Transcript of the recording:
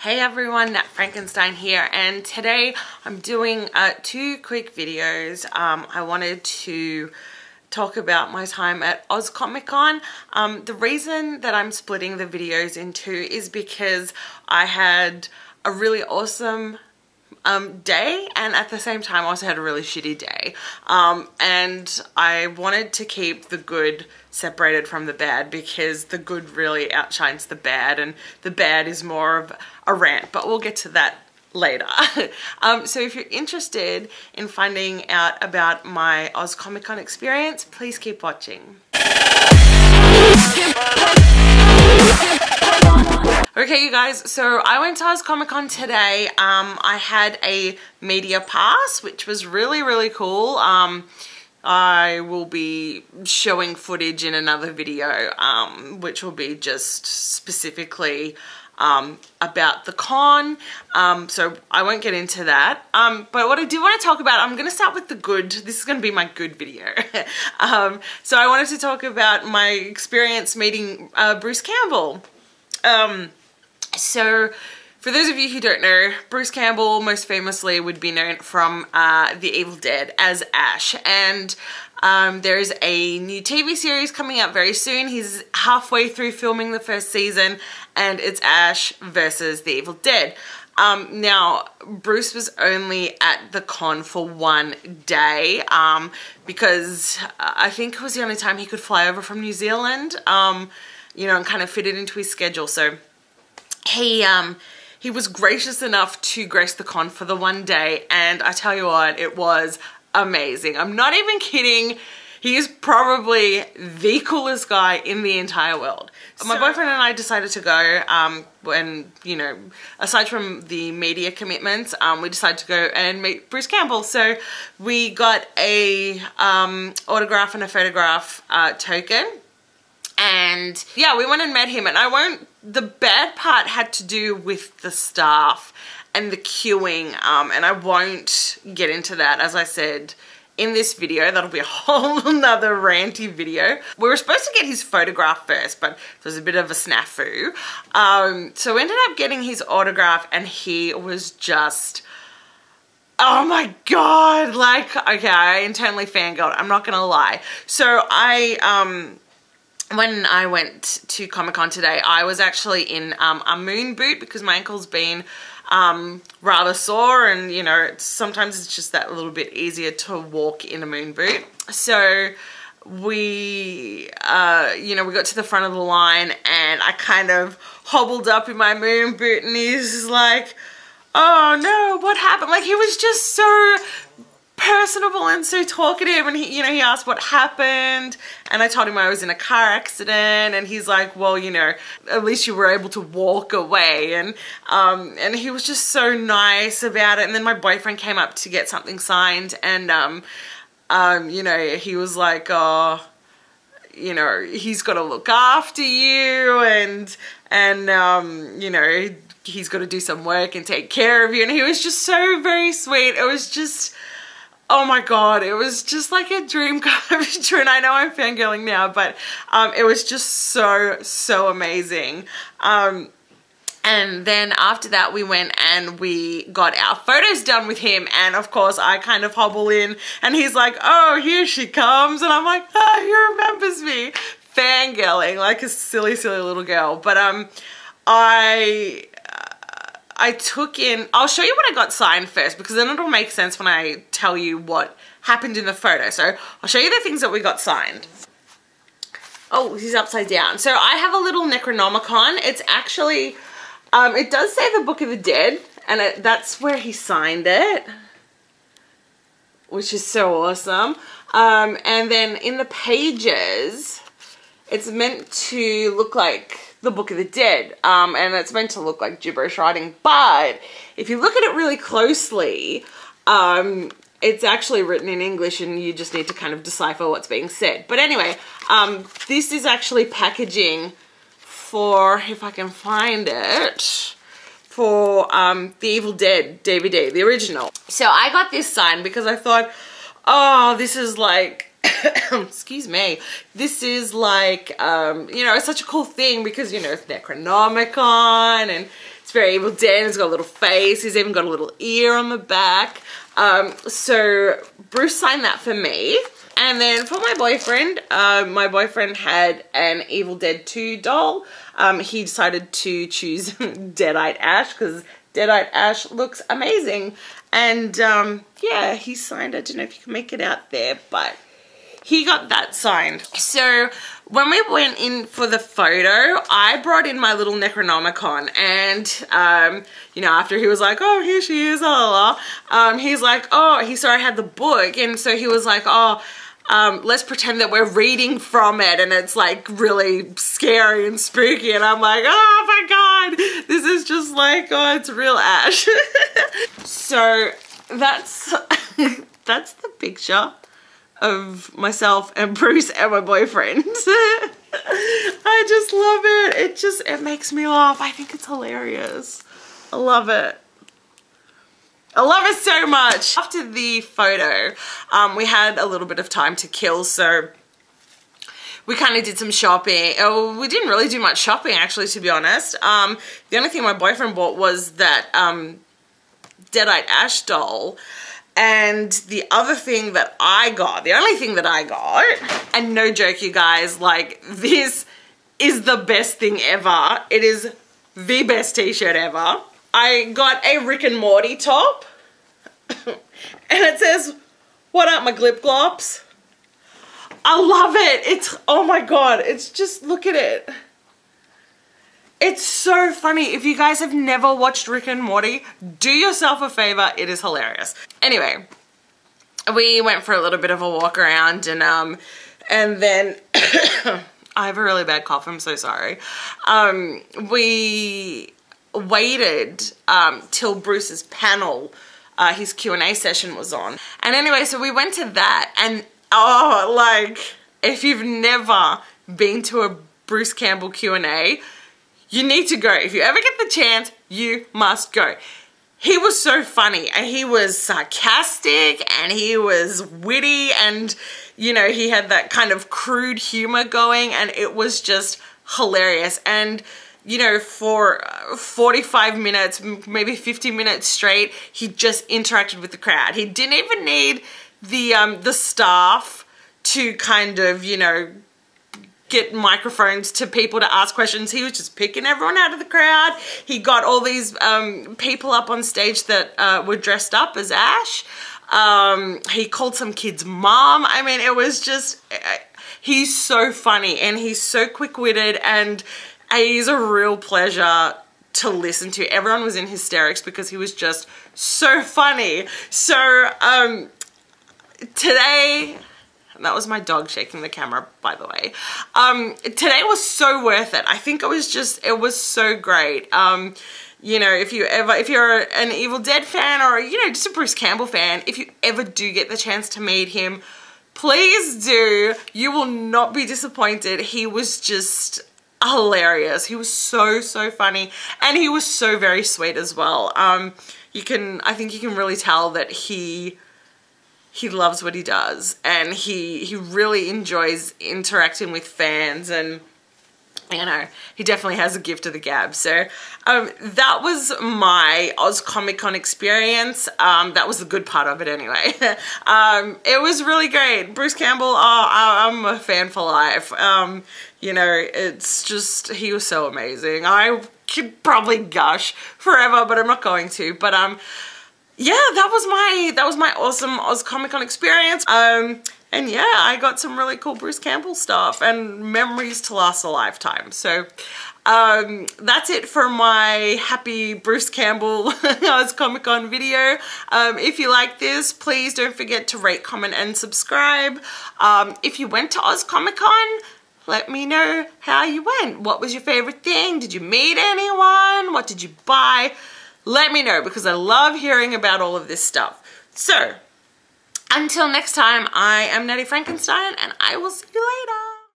Hey everyone, Nat Frankenstein here, and today I'm doing two quick videos. I wanted to talk about my time at OzComicCon. The reason that I'm splitting the videos in two is because I had a really awesome day, and at the same time I also had a really shitty day, and I wanted to keep the good separated from the bad because the good really outshines the bad, and the bad is more of a rant, but we'll get to that later. So if you're interested in finding out about my OzComicCon experience, please keep watching. Okay, you guys, so I went to OzComicCon today. I had a media pass, which was really cool. I will be showing footage in another video, which will be just specifically about the con, so I won't get into that. But what I do want to talk about, I'm going to start with the good. This is going to be my good video. So I wanted to talk about my experience meeting Bruce Campbell. So for those of you who don't know, Bruce Campbell most famously would be known from The Evil Dead as Ash, and there's a new TV series coming out very soon. He's halfway through filming the first season, and it's Ash versus The Evil Dead. Now, Bruce was only at the con for one day, because I think it was the only time he could fly over from New Zealand, you know, and kind of fit it into his schedule. So he was gracious enough to grace the con for the one day, and I tell you what, it was amazing. I'm not even kidding. He is probably the coolest guy in the entire world. So, my boyfriend and I decided to go, when, you know, aside from the media commitments, we decided to go and meet Bruce Campbell. So we got a autograph and a photograph token. And yeah, we went and met him, and the bad part had to do with the staff and the queuing, and I won't get into that, as I said, in this video. That'll be a whole nother ranty video. We were supposed to get his photograph first, but it was a bit of a snafu. So we ended up getting his autograph, and he was just, oh my God, like, okay, I internally fangirled, I'm not gonna lie. So when I went to Comic-Con today, I was actually in a moon boot because my ankle's been rather sore, and you know, sometimes it's just that little bit easier to walk in a moon boot. So we, you know, we got to the front of the line, and I kind of hobbled up in my moon boot, and he's like, oh no, what happened? Like, he was just so personable and so talkative, and he, you know, he asked what happened, and I told him I was in a car accident, and he's like, well, you know, at least you were able to walk away, and he was just so nice about it. And then my boyfriend came up to get something signed, and you know, he was like, oh, you know, he's got to look after you, and you know, he's got to do some work and take care of you, and he was just so very sweet. It was just, oh my God, it was just like a dream come true, and I know I'm fangirling now, but it was just so amazing. And then after that, we went and we got our photos done with him, and of course I kind of hobble in, and he's like, oh, here she comes, and I'm like, oh, he remembers me. Fangirling like a silly little girl. But I took in, I'll show you what I got signed first, because then it'll make sense when I tell you what happened in the photo. So I'll show you the things that we got signed. Oh, he's upside down. So I have a little Necronomicon. It's actually, it does say the Book of the Dead, and that's where he signed it, which is so awesome. And then in the pages, it's meant to look like the Book of the Dead, and it's meant to look like gibberish writing, but if you look at it really closely, it's actually written in English, and you just need to kind of decipher what's being said. But anyway, this is actually packaging for, if I can find it, for The Evil Dead DVD, the original. So I got this signed because I thought, oh, this is like, excuse me, this is like, you know, it's such a cool thing because, you know, it's Necronomicon, and It's very Evil Dead. He's got a little face. He's even got a little ear on the back. So Bruce signed that for me. And then for my boyfriend had an Evil Dead 2 doll. He decided to choose Deadite Ash because Deadite Ash looks amazing. And yeah, he signed, I don't know if you can make it out there, but he got that signed. So when we went in for the photo, I brought in my little Necronomicon, and you know, after he was like, oh, here she is, he's like, oh, he saw I had the book, and so he was like, oh, let's pretend that we're reading from it, and it's like really scary and spooky, and I'm like, oh my god, this is just like, oh, it's real Ash. So that's that's the picture of myself and Bruce and my boyfriend. I just love it. It makes me laugh. I think it's hilarious. I love it. I love it so much. After the photo, we had a little bit of time to kill, so we kind of did some shopping. Oh, we didn't really do much shopping, actually, to be honest. The only thing my boyfriend bought was that Deadite Ash doll. And the other thing that I got, the only thing that I got, and no joke, you guys, like, this is the best thing ever. It is the best t-shirt ever. I got a Rick and Morty top, and it says, what up, my glip glops? I love it. It's, oh my god, it's just, look at it. It's so funny. If you guys have never watched Rick and Morty, do yourself a favor. It is hilarious. Anyway, we went for a little bit of a walk around, and then I have a really bad cough. I'm so sorry. We waited till Bruce's panel, his Q&A session was on. And anyway, so we went to that, and oh, like, if you've never been to a Bruce Campbell Q&A, you need to go. If you ever get the chance, you must go. He was so funny, and he was sarcastic, and he was witty, and, you know, he had that kind of crude humor going, and it was just hilarious. And, you know, for 45 minutes, maybe 50 minutes straight, he just interacted with the crowd. He didn't even need the staff to kind of, you know, get microphones to people to ask questions. He was just picking everyone out of the crowd. He got all these people up on stage that were dressed up as Ash. He called some kid's mom. I mean, it was just, he's so funny, and he's so quick-witted, and he's a real pleasure to listen to. Everyone was in hysterics because he was just so funny. So today, that was my dog shaking the camera, by the way. Today was so worth it. I think it was so great. You know, if you're an Evil Dead fan, or, you know, just a Bruce Campbell fan, if you ever do get the chance to meet him, please do. You will not be disappointed. He was just hilarious. He was so, so funny, and he was so very sweet as well. I think you can really tell that he loves what he does, and he really enjoys interacting with fans, and, you know, he definitely has a gift of the gab. So that was my OzComicCon experience. That was the good part of it anyway. It was really great. Bruce Campbell, I'm a fan for life. You know, it's just, he was so amazing. I could probably gush forever, but I'm not going to. But yeah, that was my awesome OzComicCon experience. And yeah, I got some really cool Bruce Campbell stuff and memories to last a lifetime. So that's it for my happy Bruce Campbell OzComicCon video. If you like this, please don't forget to rate, comment, and subscribe. If you went to OzComicCon, let me know how you went. What was your favorite thing? Did you meet anyone? What did you buy? Let me know, because I love hearing about all of this stuff. So, until next time, I am Nattie Frankenstein, and I will see you later.